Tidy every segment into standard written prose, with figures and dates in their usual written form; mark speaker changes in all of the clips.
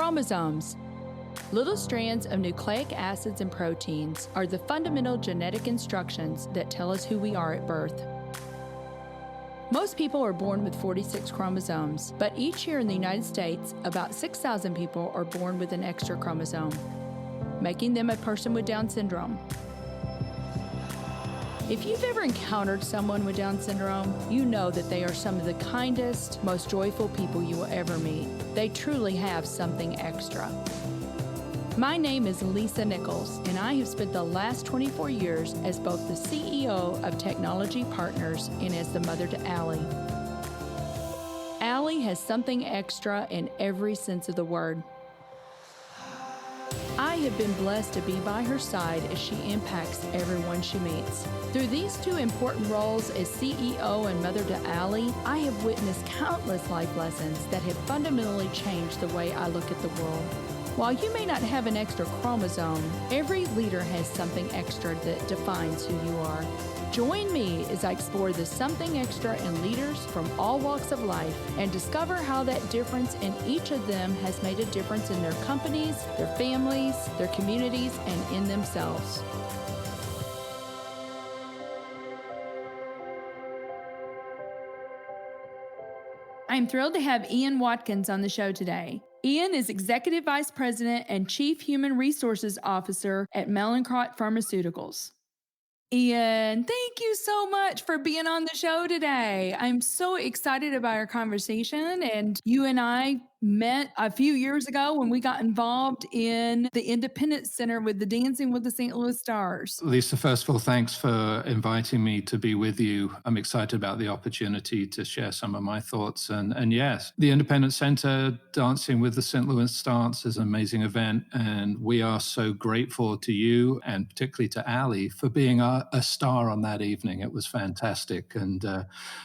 Speaker 1: Chromosomes. Little strands of nucleic acids and proteins are the fundamental genetic instructions that tell us who we are at birth. Most people are born with 46 chromosomes, but each year in the United States, about 6,000 people are born with an extra chromosome, making them a person with Down syndrome. If you've ever encountered someone with Down syndrome, you know that they are some of the kindest, most joyful people you will ever meet. They truly have something extra. My name is Lisa Nichols, and I have spent the last 24 years as both the CEO of Technology Partners and as the mother to Allie. Allie has something extra in every sense of the word. I have been blessed to be by her side as she impacts everyone she meets. Through these two important roles as CEO and mother to Allie, I have witnessed countless life lessons that have fundamentally changed the way I look at the world. While you may not have an extra chromosome, every leader has something extra that defines who you are. Join me as I explore the something extra in leaders from all walks of life and discover how that difference in each of them has made a difference in their companies, their families, their communities, and in themselves. I'm thrilled to have Ian Watkins on the show today. Ian is Executive Vice President and Chief Human Resources Officer at Mallinckrodt Pharmaceuticals. Ian, thank you so much for being on the show today. I'm so excited about our conversation, and you and I met a few years ago when we got involved in the Independence Center with the Dancing with the St. Louis Stars.
Speaker 2: Lisa, first of all, thanks for inviting me to be with you. I'm excited about the opportunity to share some of my thoughts. And yes, the Independence Center Dancing with the St. Louis Stars is an amazing event. And we are so grateful to you and particularly to Allie for being a star on that evening. It was fantastic. And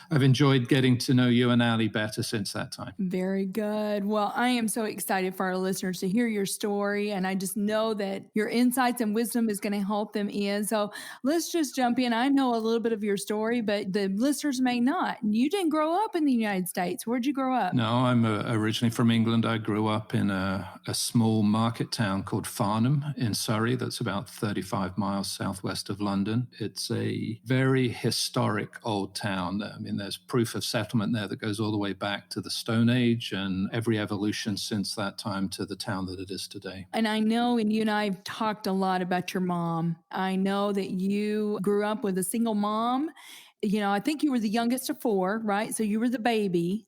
Speaker 2: I've enjoyed getting to know you and Allie better since that time.
Speaker 1: Very good. Well, I am so excited for our listeners to hear your story. And I just know that your insights and wisdom is going to help them, Ian. So let's just jump in. I know a little bit of your story, but the listeners may not. You didn't grow up in the United States. Where'd you grow up?
Speaker 2: No, I'm originally from England. I grew up in a small market town called Farnham in Surrey. That's about 35 miles southwest of London. It's a very historic old town. I mean, there's proof of settlement there that goes all the way back to the Stone Age and every evolution since that time to the town that it is today.
Speaker 1: And I know, and you and I have talked a lot about your mom. I know that you grew up with a single mom. You know, I think you were the youngest of four, right? So you were the baby.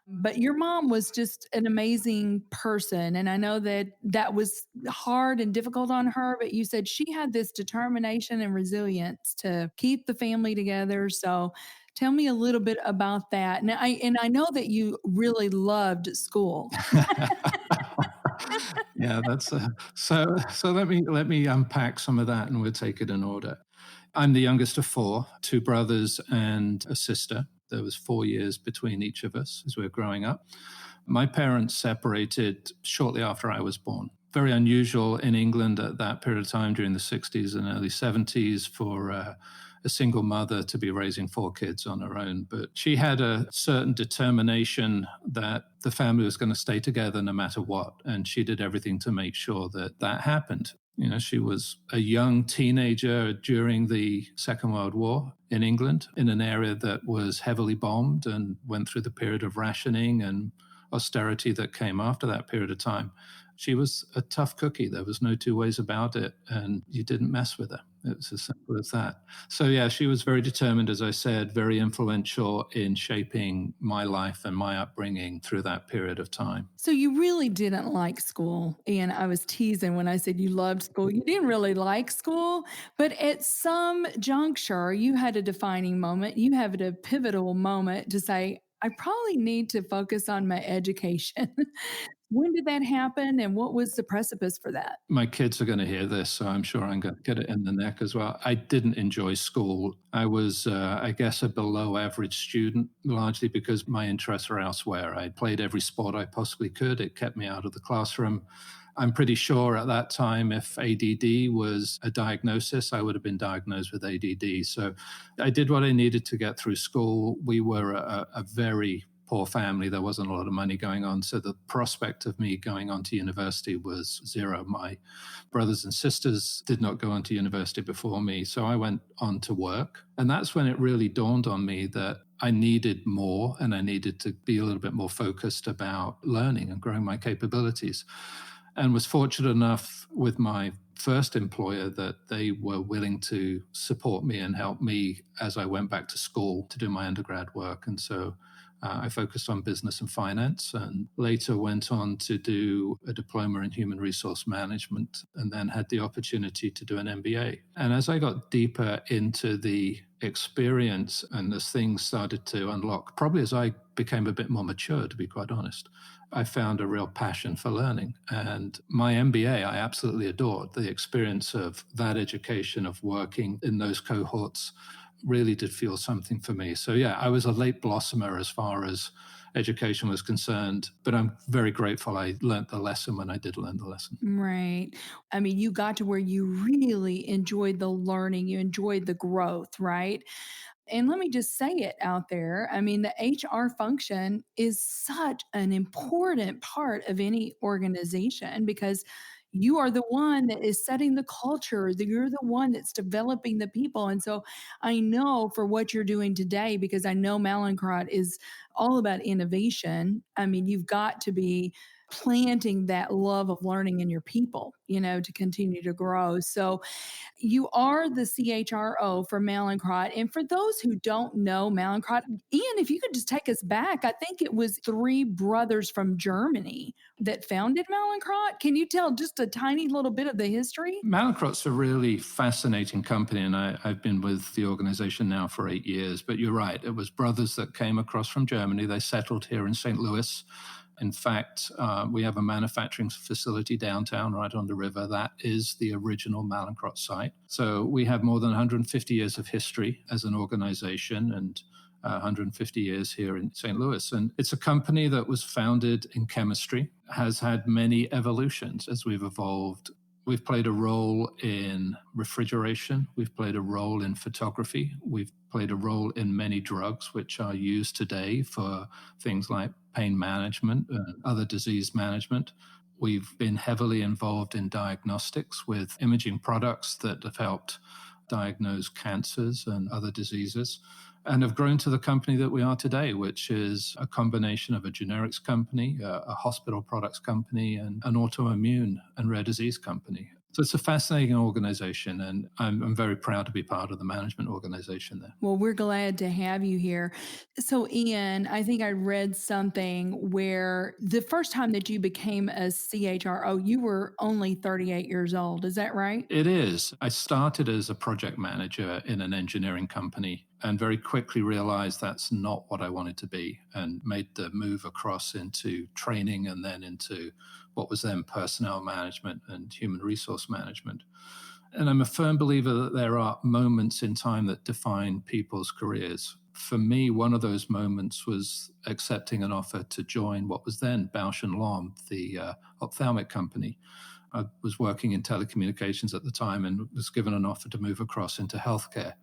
Speaker 1: But your mom was just an amazing person. And I know that that was hard and difficult on her, but you said she had this determination and resilience to keep the family together. So tell me a little bit about that. And I know that you really loved school.
Speaker 2: Yeah, that's so let me unpack some of that and we'll take it in order. I'm the youngest of four, two brothers and a sister. There was 4 years between each of us as we were growing up. My parents separated shortly after I was born. Very unusual in England at that period of time during the 60s and early 70s for a single mother to be raising 4 kids on her own. But she had a certain determination that the family was going to stay together no matter what. And she did everything to make sure that that happened. You know, she was a young teenager during the Second World War in England in an area that was heavily bombed and went through the period of rationing and austerity that came after that period of time. She was a tough cookie. There was no two ways about it, and you didn't mess with her. It was as simple as that. So yeah, she was very determined, as I said, very influential in shaping my life and my upbringing through that period of time.
Speaker 1: So you really didn't like school. And I was teasing when I said you loved school. You didn't really like school, but at some juncture, you had a defining moment. You had a pivotal moment to say, I probably need to focus on my education. When did that happen, and what was the precipice for that?
Speaker 2: My kids are going to hear this, so I'm sure I'm going to get it in the neck as well. I didn't enjoy school. I was, I guess, a below average student, largely because my interests were elsewhere. I played every sport I possibly could. It kept me out of the classroom. I'm pretty sure at that time, if ADD was a diagnosis, I would have been diagnosed with ADD. So I did what I needed to get through school. We were a very poor family. There wasn't a lot of money going on. So the prospect of me going on to university was zero. My brothers and sisters did not go on to university before me. So I went on to work. And that's when it really dawned on me that I needed more and I needed to be a little bit more focused about learning and growing my capabilities. And was fortunate enough with my first employer that they were willing to support me and help me as I went back to school to do my undergrad work. And so I focused on business and finance and later went on to do a diploma in human resource management and then had the opportunity to do an MBA. And as I got deeper into the experience and as things started to unlock, probably as I became a bit more mature, to be quite honest, I found a real passion for learning. And my MBA, I absolutely adored. The experience of that education, of working in those cohorts, really did feel something for me. So, yeah, I was a late blossomer as far as education was concerned, but I'm very grateful I learned the lesson when I did learn the lesson.
Speaker 1: Right. I mean, you got to where you really enjoyed the learning, you enjoyed the growth, right? And let me just say it out there. I mean, the HR function is such an important part of any organization because you are the one that is setting the culture, you're the one that's developing the people. And so I know for what you're doing today, because I know Mallinckrodt is all about innovation. I mean, you've got to be planting that love of learning in your people, to continue to grow. So you are the CHRO for Mallinckrodt. And for those who don't know Mallinckrodt, Ian, if you could just take us back, I think it was three brothers from Germany that founded Mallinckrodt. Can you tell just a tiny little bit of the history?
Speaker 2: Mallinckrodt's a really fascinating company, and I've been with the organization now for 8 years. But you're right, it was brothers that came across from Germany. They settled here in St. Louis. In fact, we have a manufacturing facility downtown right on the river. That is the original Mallinckrodt site. So we have more than 150 years of history as an organization and 150 years here in St. Louis. And it's a company that was founded in chemistry, has had many evolutions as we've evolved. We've played a role in refrigeration. We've played a role in photography. We've played a role in many drugs, which are used today for things like pain management and other disease management. We've been heavily involved in diagnostics with imaging products that have helped diagnose cancers and other diseases, and have grown to the company that we are today, which is a combination of a generics company, a hospital products company, and an autoimmune and rare disease company. So it's a fascinating organization, and I'm very proud to be part of the management organization there.
Speaker 1: Well, we're glad to have you here. So, Ian, I think I read something where the first time that you became a CHRO, you were only 38 years old. Is that right?
Speaker 2: It is. I started as a project manager in an engineering company and very quickly realized that's not what I wanted to be and made the move across into training and then into what was then personnel management and human resource management. And I'm a firm believer that there are moments in time that define people's careers. For me, one of those moments was accepting an offer to join what was then Bausch and Lomb, the ophthalmic company. I was working in telecommunications at the time and was given an offer to move across into healthcare.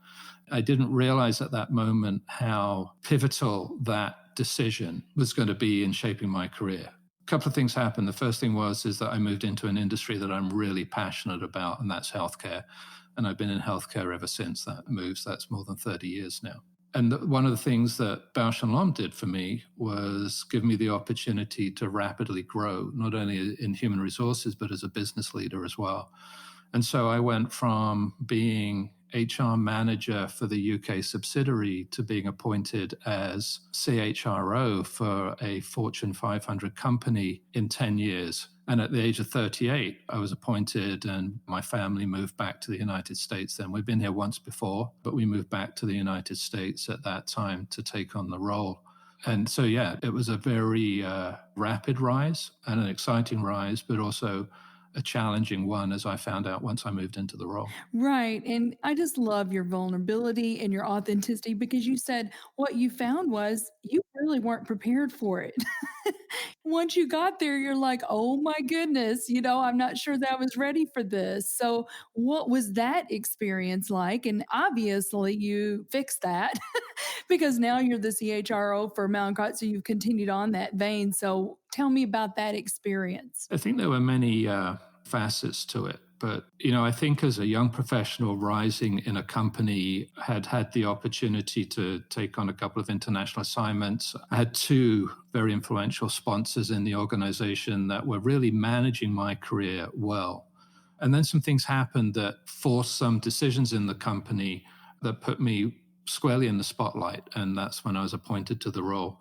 Speaker 2: I didn't realize at that moment how pivotal that decision was going to be in shaping my career. A couple of things happened. The first thing is that I moved into an industry that I'm really passionate about, and that's healthcare. And I've been in healthcare ever since that move. So that's more than 30 years now. And one of the things that Bausch and Lomb did for me was give me the opportunity to rapidly grow, not only in human resources, but as a business leader as well. And so I went from being HR manager for the UK subsidiary to being appointed as CHRO for a Fortune 500 company in 10 years. And at the age of 38, I was appointed and my family moved back to the United States then. We've been here once before, but we moved back to the United States at that time to take on the role. And so, yeah, it was a very rapid rise and an exciting rise, but also a challenging one, as I found out once I moved into the role.
Speaker 1: Right. And I just love your vulnerability and your authenticity because you said what you found was you really weren't prepared for it. once you got there, you're like, oh my goodness, I'm not sure that I was ready for this. So, what was that experience like? And obviously, you fixed that because now you're the CHRO for Mallinckrodt. So, you've continued on that vein. So, tell me about that experience.
Speaker 2: I think there were many facets to it. But, I think as a young professional rising in a company, had the opportunity to take on a couple of international assignments. I had two very influential sponsors in the organization that were really managing my career well. And then some things happened that forced some decisions in the company that put me squarely in the spotlight. And that's when I was appointed to the role.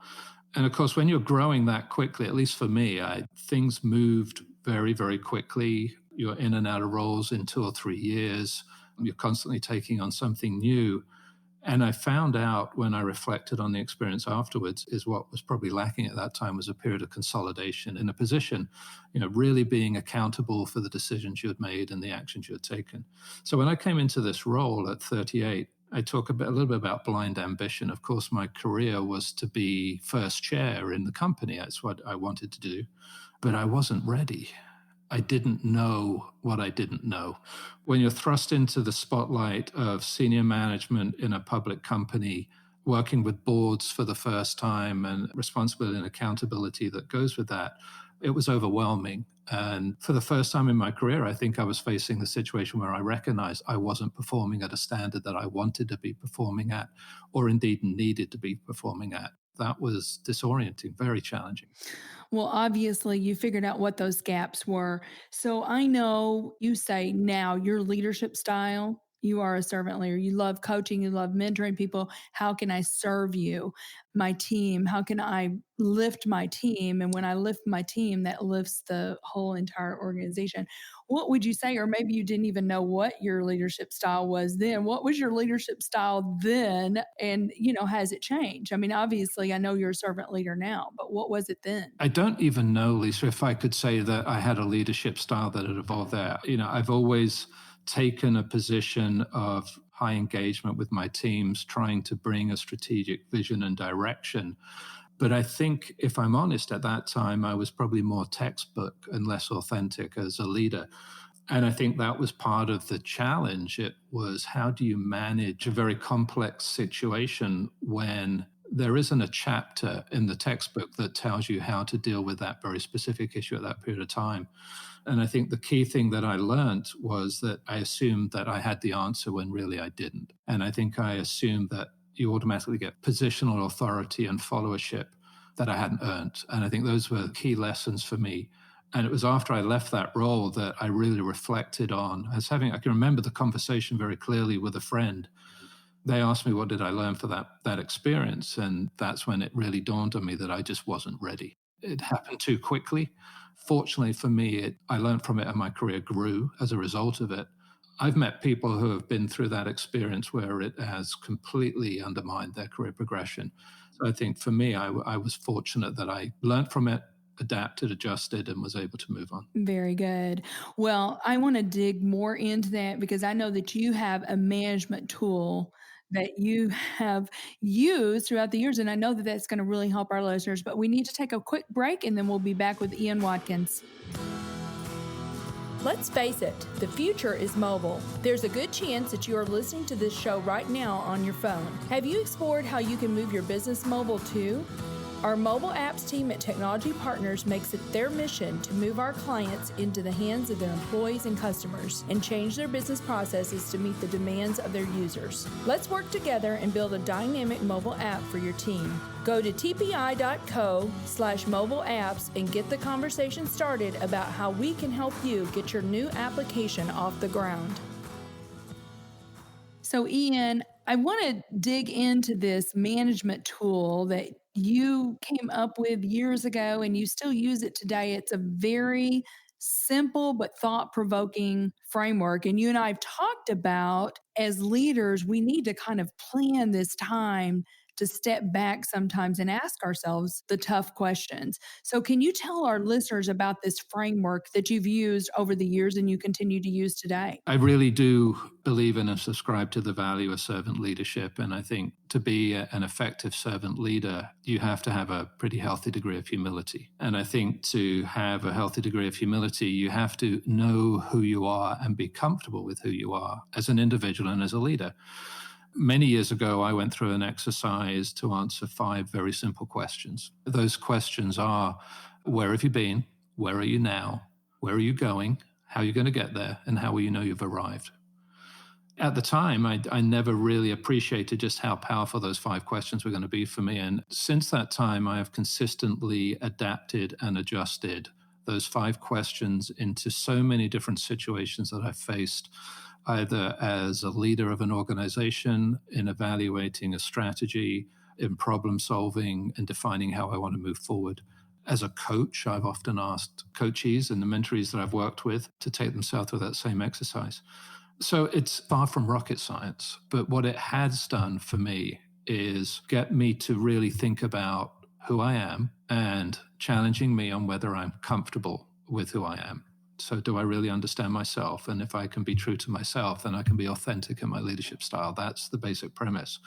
Speaker 2: And of course, when you're growing that quickly, at least for me, things moved very, very quickly. You're in and out of roles in 2 or 3 years. You're constantly taking on something new. And I found out when I reflected on the experience afterwards is what was probably lacking at that time was a period of consolidation in a position, really being accountable for the decisions you had made and the actions you had taken. So when I came into this role at 38, I talk a little bit about blind ambition. Of course, my career was to be first chair in the company. That's what I wanted to do, but I wasn't ready. I didn't know what I didn't know. When you're thrust into the spotlight of senior management in a public company, working with boards for the first time and responsibility and accountability that goes with that, it was overwhelming. And for the first time in my career, I think I was facing the situation where I recognized I wasn't performing at a standard that I wanted to be performing at, or indeed needed to be performing at. That was disorienting, very challenging.
Speaker 1: Well, obviously, you figured out what those gaps were. So I know you say now your leadership style, you are a servant leader. You love coaching, you love mentoring people. How can I serve you, my team? How can I lift my team? And when I lift my team, that lifts the whole entire organization. What would you say? Or maybe you didn't even know what your leadership style was then. What was your leadership style then? And, has it changed? I mean, obviously, I know you're a servant leader now, but what was it then?
Speaker 2: I don't even know, Lisa, if I could say that I had a leadership style that had evolved there. I've always taken a position of high engagement with my teams, trying to bring a strategic vision and direction. But I think, if I'm honest, at that time, I was probably more textbook and less authentic as a leader. And I think that was part of the challenge. It was, how do you manage a very complex situation when there isn't a chapter in the textbook that tells you how to deal with that very specific issue at that period of time? And I think the key thing that I learned was that I assumed that I had the answer when really I didn't. And I think I assumed that you automatically get positional authority and followership that I hadn't earned. And I think those were key lessons for me. And it was after I left that role that I really reflected on. I can remember the conversation very clearly with a friend. They asked me, what did I learn for that experience? And that's when it really dawned on me that I just wasn't ready. It happened too quickly. Fortunately for me, I learned from it and my career grew as a result of it. I've met people who have been through that experience where it has completely undermined their career progression. So I think for me, I was fortunate that I learned from it, adapted, adjusted, and was able to move on.
Speaker 1: Very good. Well, I want to dig more into that because I know that you have a management tool that you have used throughout the years. And I know that that's going to really help our listeners. But we need to take a quick break and then we'll be back with Ian Watkins. Let's face it, the future is mobile. There's a good chance that you are listening to this show right now on your phone. Have you explored how you can move your business mobile too? Our mobile apps team at Technology Partners makes it their mission to move our clients into the hands of their employees and customers and change their business processes to meet the demands of their users. Let's work together and build a dynamic mobile app for your team. Go to tpi.co/mobile apps and get the conversation started about how we can help you get your new application off the ground. So, Ian, I want to dig into this management tool that you came up with years ago and you still use it today. It's a very simple but thought provoking framework. And you and I have talked about as leaders, we need to kind of plan this time to step back sometimes and ask ourselves the tough questions. So, can you tell our listeners about this framework that you've used over the years and you continue to use today?
Speaker 2: I really do believe in and subscribe to the value of servant leadership. And I think to be an effective servant leader, you have to have a pretty healthy degree of humility. And I think to have a healthy degree of humility, you have to know who you are and be comfortable with who you are as an individual and as a leader. Many years ago, I went through an exercise to answer 5 very simple questions. Those questions are: where have you been? Where are you now? Where are you going? How are you going to get there? And how will you know you've arrived? At the time, I never really appreciated just how powerful those 5 questions were going to be for me. And since that time, I have consistently adapted and adjusted those 5 questions into so many different situations that I've faced, either as a leader of an organization, in evaluating a strategy, in problem solving, and defining how I want to move forward. As a coach, I've often asked coachees and the mentorees that I've worked with to take themselves through that same exercise. So it's far from rocket science, but what it has done for me is get me to really think about who I am and challenging me on whether I'm comfortable with who I am. So do I really understand myself? And if I can be true to myself, then I can be authentic in my leadership style. That's the basic premise.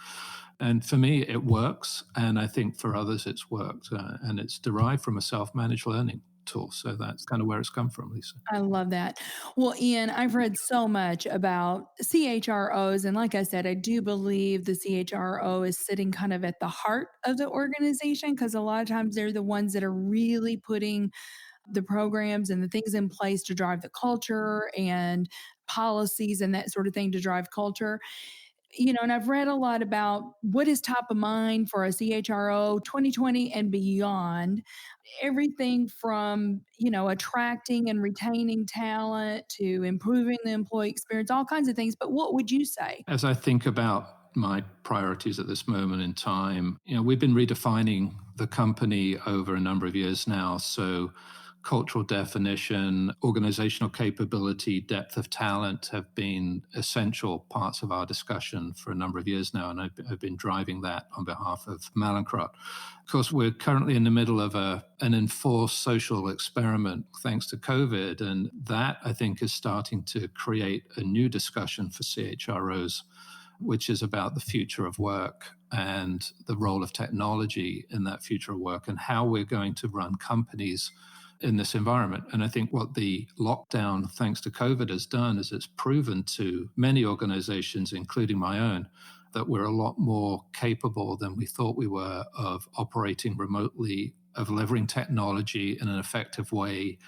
Speaker 2: And for me, it works. And I think for others, it's worked. And it's derived from a self-managed learning tool. So that's kind of where it's come from, Lisa.
Speaker 1: I love that. Well, Ian, I've read so much about CHROs. And like I said, I do believe the CHRO is sitting kind of at the heart of the organization because a lot of times they're the ones that are really putting the programs and the things in place to drive the culture and policies and that sort of thing to drive culture. And I've read a lot about what is top of mind for a CHRO 2020 and beyond. Everything from, attracting and retaining talent to improving the employee experience, all kinds of things. But what would you say?
Speaker 2: As I think about my priorities at this moment in time, we've been redefining the company over a number of years now. So cultural definition, organizational capability, depth of talent have been essential parts of our discussion for a number of years now. And I've been driving that on behalf of Mallinckrodt. Of course, we're currently in the middle of an enforced social experiment thanks to COVID. And that, I think, is starting to create a new discussion for CHROs, which is about the future of work and the role of technology in that future of work and how we're going to run companies in this environment. And I think what the lockdown, thanks to COVID, has done is it's proven to many organizations, including my own, that we're a lot more capable than we thought we were of operating remotely, of leveraging technology in an effective way,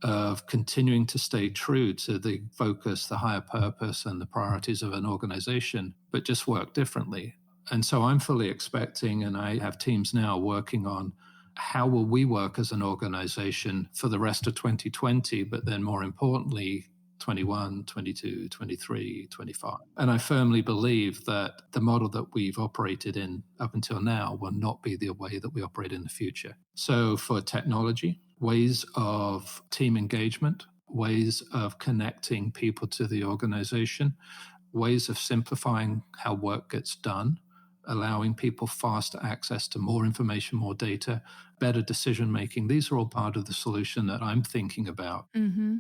Speaker 2: of continuing to stay true to the focus, the higher purpose, and the priorities of an organization, but just work differently. And so I'm fully expecting, and I have teams now working on how will we work as an organization for the rest of 2020, but then more importantly, 21, 22, 23, 25. And I firmly believe that the model that we've operated in up until now will not be the way that we operate in the future. So for technology, ways of team engagement, ways of connecting people to the organization, ways of simplifying how work gets done, allowing people faster access to more information, more data, better decision making. These are all part of the solution that I'm thinking about.
Speaker 1: Mm-hmm.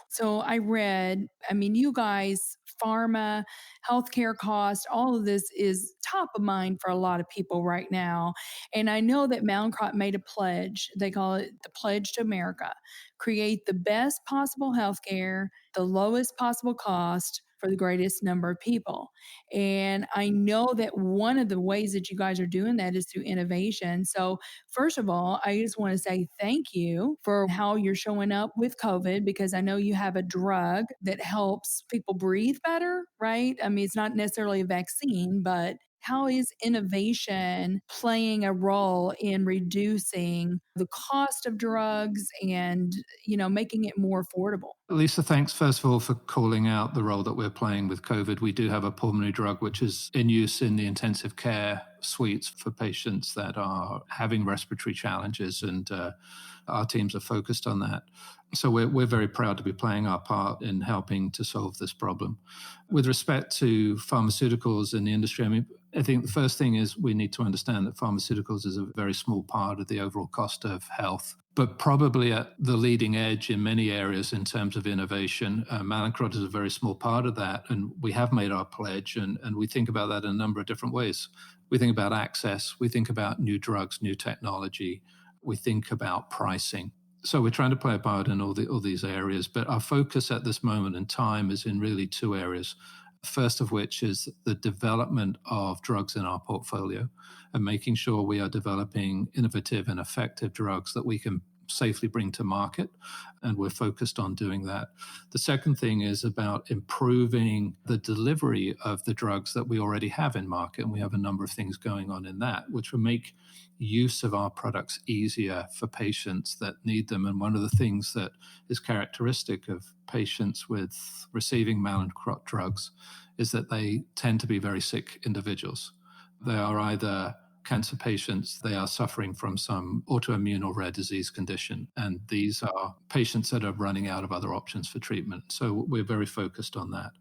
Speaker 1: So I read, you guys, pharma, healthcare cost, all of this is top of mind for a lot of people right now. And I know that Mallinckrodt made a pledge. They call it the Pledge to America. Create the best possible healthcare, the lowest possible cost for the greatest number of people. And I know that one of the ways that you guys are doing that is through innovation. So first of all, I just want to say thank you for how you're showing up with COVID because I know you have a drug that helps people breathe better, right? It's not necessarily a vaccine, but how is innovation playing a role in reducing the cost of drugs and, making it more affordable?
Speaker 2: Lisa, thanks first of all for calling out the role that we're playing with COVID. We do have a pulmonary drug which is in use in the intensive care suites for patients that are having respiratory challenges, and our teams are focused on that. So we're very proud to be playing our part in helping to solve this problem. With respect to pharmaceuticals in the industry, I mean, I think the first thing is we need to understand that pharmaceuticals is a very small part of the overall cost of health, but probably at the leading edge in many areas in terms of innovation. Mallinckrodt is a very small part of that, and we have made our pledge, and we think about that in a number of different ways. We think about access, we think about new drugs, new technology, we think about pricing. So we're trying to play a part in all these areas, but our focus at this moment in time is in really two areas. First of which is the development of drugs in our portfolio and making sure we are developing innovative and effective drugs that we can safely bring to market. And we're focused on doing that. The second thing is about improving the delivery of the drugs that we already have in market. And we have a number of things going on in that, which will make use of our products easier for patients that need them. And one of the things that is characteristic of patients with receiving Mallinckrodt drugs is that they tend to be very sick individuals. They are either cancer patients, they are suffering from some autoimmune or rare disease condition, and these are patients that are running out of other options for treatment. So we're very focused on that.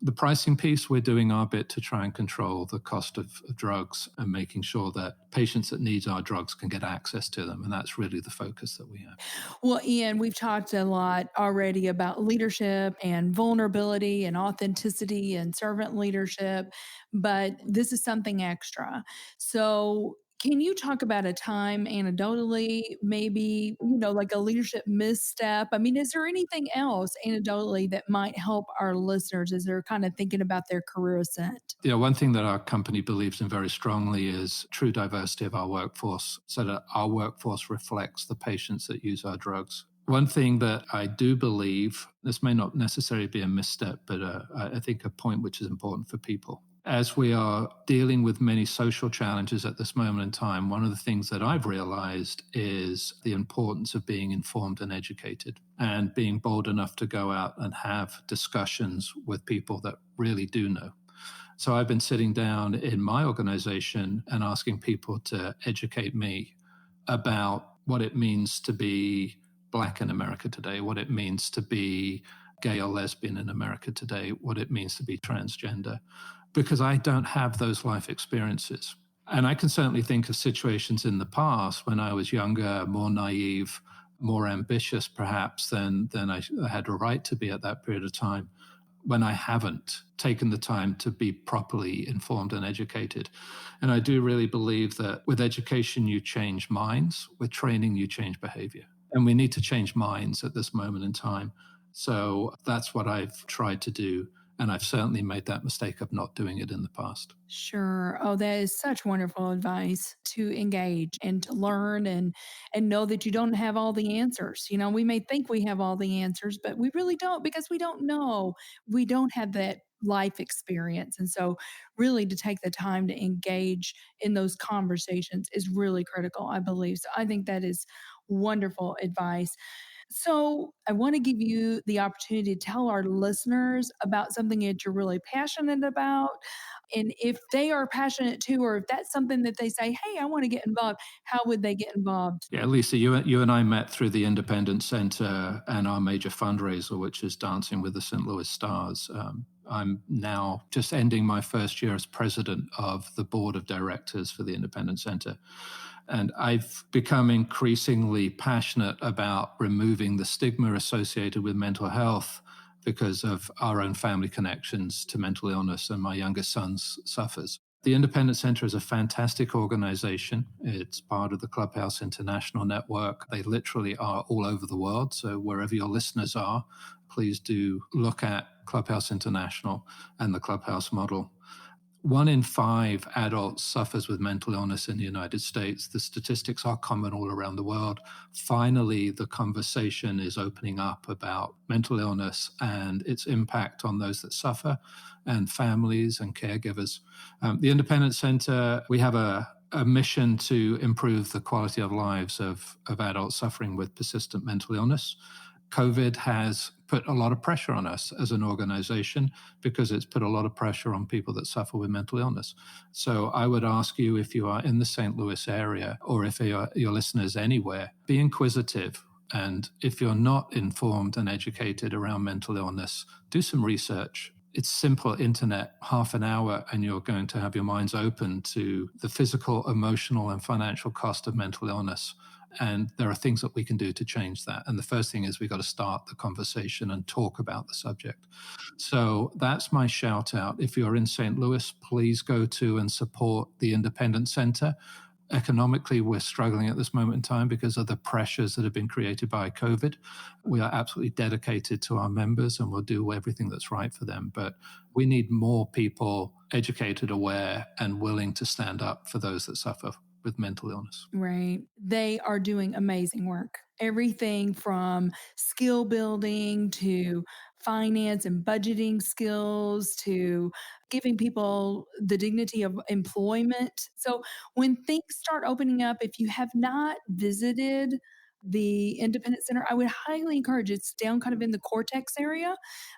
Speaker 2: The pricing piece, we're doing our bit to try and control the cost of drugs and making sure that patients that need our drugs can get access to them. And that's really the focus that we have.
Speaker 1: Well, Ian, we've talked a lot already about leadership and vulnerability and authenticity and servant leadership, but this is something extra. So, can you talk about a time anecdotally, maybe, like a leadership misstep? I mean, is there anything else anecdotally that might help our listeners as they're kind of thinking about their career ascent?
Speaker 2: Yeah, one thing that our company believes in very strongly is true diversity of our workforce, so that our workforce reflects the patients that use our drugs. One thing that I do believe, this may not necessarily be a misstep, but I think a point which is important for people. As we are dealing with many social challenges at this moment in time, one of the things that I've realized is the importance of being informed and educated and being bold enough to go out and have discussions with people that really do know. So I've been sitting down in my organization and asking people to educate me about what it means to be Black in America today, what it means to be gay or lesbian in America today, what it means to be transgender, because I don't have those life experiences. And I can certainly think of situations in the past when I was younger, more naive, more ambitious perhaps than I had a right to be at that period of time, when I haven't taken the time to be properly informed and educated. And I do really believe that with education, you change minds. With training, you change behavior. And we need to change minds at this moment in time. So that's what I've tried to do. And I've certainly made that mistake of not doing it in the past.
Speaker 1: Sure. Oh, that is such wonderful advice to engage and to learn and know that you don't have all the answers. We may think we have all the answers, but we really don't because we don't know. We don't have that life experience. And so really to take the time to engage in those conversations is really critical, I believe. So I think that is wonderful advice. So, I want to give you the opportunity to tell our listeners about something that you're really passionate about. And if they are passionate too, or if that's something that they say, hey, I want to get involved, how would they get involved?
Speaker 2: Yeah, Lisa, you and I met through the Independence Center and our major fundraiser, which is Dancing with the St. Louis Stars. I'm now just ending my first year as president of the board of directors for the Independence Center. And I've become increasingly passionate about removing the stigma associated with mental health because of our own family connections to mental illness, and my youngest son suffers. The Independent Center is a fantastic organization. It's part of the Clubhouse International Network. They literally are all over the world. So wherever your listeners are, please do look at Clubhouse International and the Clubhouse model. 1 in 5 adults suffers with mental illness in the United States. The statistics are common all around the world. Finally, the conversation is opening up about mental illness and its impact on those that suffer and families and caregivers. The Independence Center, we have a mission to improve the quality of lives of adults suffering with persistent mental illness. COVID has put a lot of pressure on us as an organization because it's put a lot of pressure on people that suffer with mental illness. So I would ask you, if you are in the St. Louis area or if your listeners anywhere, be inquisitive. And if you're not informed and educated around mental illness, do some research. It's simple internet, half an hour, and you're going to have your minds open to the physical, emotional, and financial cost of mental illness. And there are things that we can do to change that. And the first thing is we've got to start the conversation and talk about the subject. So that's my shout out. If you're in St. Louis, please go to and support the Independence Center. Economically, we're struggling at this moment in time because of the pressures that have been created by COVID. We are absolutely dedicated to our members and we'll do everything that's right for them. But we need more people educated, aware, and willing to stand up for those that suffer with mental illness.
Speaker 1: Right. They are doing amazing work. Everything from skill building to finance and budgeting skills to giving people the dignity of employment. So when things start opening up, if you have not visited the Independence Center, I would highly encourage it. It's down kind of in the Cortex area,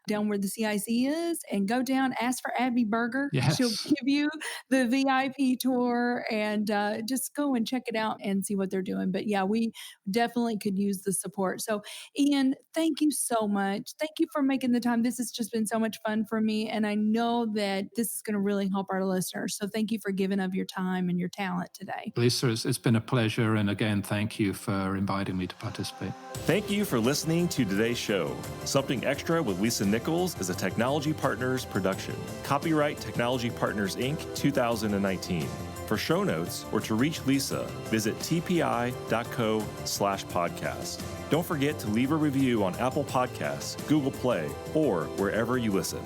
Speaker 1: down where the CIC is, and go down, ask for Abby Berger.
Speaker 2: Yes.
Speaker 1: She'll give you the VIP tour and just go and check it out and see what they're doing. But yeah, we definitely could use the support. So Ian, thank you so much. Thank you for making the time. This has just been so much fun for me. And I know that this is going to really help our listeners. So thank you for giving of your time and your talent today.
Speaker 2: Lisa, it's been a pleasure. And again, thank you for inviting me to participate.
Speaker 3: Thank you for listening to today's show. Something Extra with Lisa Nichols is a Technology Partners production. Copyright Technology Partners, Inc., 2019. For show notes or to reach Lisa, visit tpi.co/podcast. Don't forget to leave a review on Apple Podcasts, Google Play, or wherever you listen.